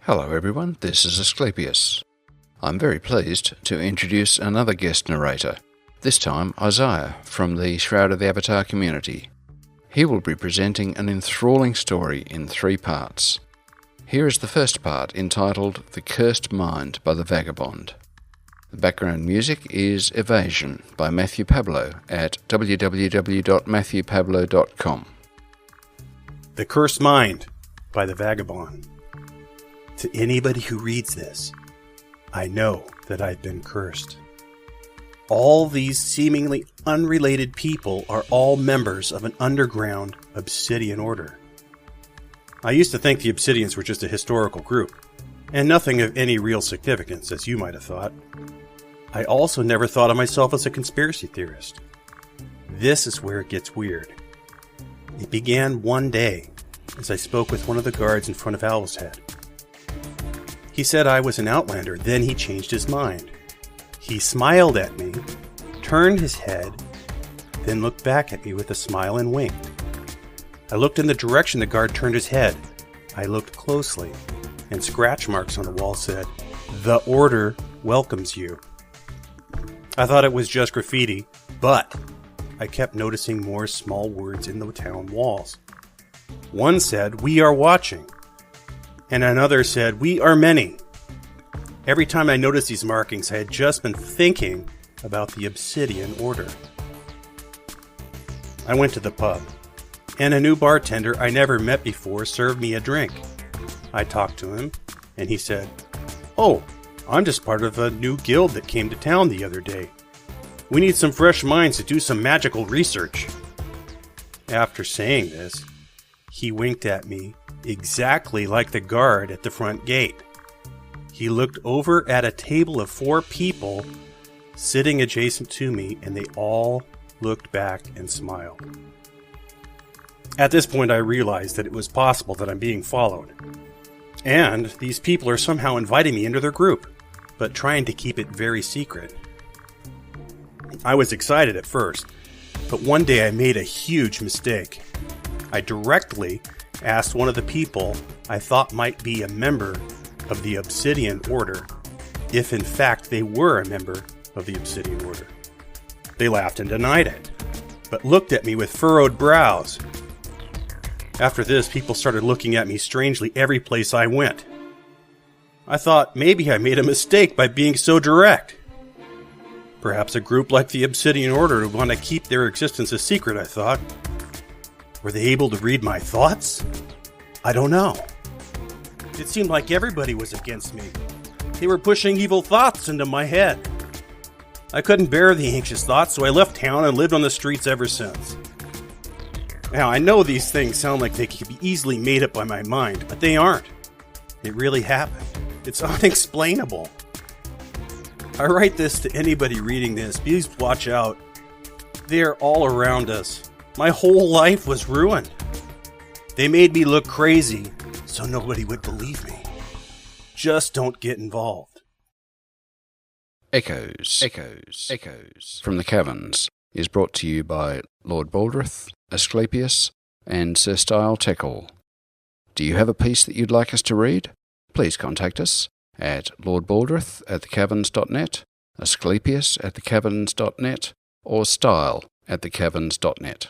Hello everyone, this is Asclepius. I'm very pleased to introduce another guest narrator, this time Isaiah from the Shroud of the Avatar community. He will be presenting an enthralling story in 3 parts. Here is the first part, entitled The Cursed Mind by the Vagabond. The background music is Evasion by Matthew Pablo at www.matthewpablo.com. The Cursed Mind by the Vagabond. To anybody who reads this, I know that I've been cursed. All these seemingly unrelated people are all members of an underground obsidian order. I used to think the Obsidians were just a historical group, and nothing of any real significance, as you might have thought. I also never thought of myself as a conspiracy theorist. This is where it gets weird. It began one day as I spoke with one of the guards in front of Owl's Head. He said I was an outlander, then he changed his mind. He smiled at me, turned his head, then looked back at me with a smile and winked. I looked in the direction the guard turned his head. I looked closely, and scratch marks on the wall said, "The Order welcomes you." I thought it was just graffiti, but I kept noticing more small words in the town walls. One said, "We are watching," and another said, "We are many." Every time I noticed these markings, I had just been thinking about the Obsidian Order. I went to the pub, and a new bartender I never met before served me a drink. I talked to him, and he said, "Oh, I'm just part of a new guild that came to town the other day. We need some fresh minds to do some magical research." After saying this, he winked at me exactly like the guard at the front gate. He looked over at a table of 4 people sitting adjacent to me, and they all looked back and smiled. At this point, I realized that it was possible that I'm being followed. And these people are somehow inviting me into their group, but trying to keep it very secret. I was excited at first, but one day I made a huge mistake. I directly asked one of the people I thought might be a member of the Obsidian Order if in fact they were a member of the Obsidian Order. They laughed and denied it, but looked at me with furrowed brows. After this, people started looking at me strangely every place I went. I thought maybe I made a mistake by being so direct. Perhaps a group like the Obsidian Order would want to keep their existence a secret, I thought. Were they able to read my thoughts? I don't know. It seemed like everybody was against me. They were pushing evil thoughts into my head. I couldn't bear the anxious thoughts, so I left town and lived on the streets ever since. Now, I know these things sound like they could be easily made up by my mind, but they aren't. It really happened. It's unexplainable. I write this to anybody reading this. Please watch out. They are all around us. My whole life was ruined. They made me look crazy, so nobody would believe me. Just don't get involved. Echoes from the Caverns is brought to you by Lord Baldrith, Asclepius, and Sir Style Teckle. Do you have a piece that you'd like us to read? Please contact us at lordbaldrith@thecaverns.net, Asclepius@thecaverns.net, or style@thecaverns.net.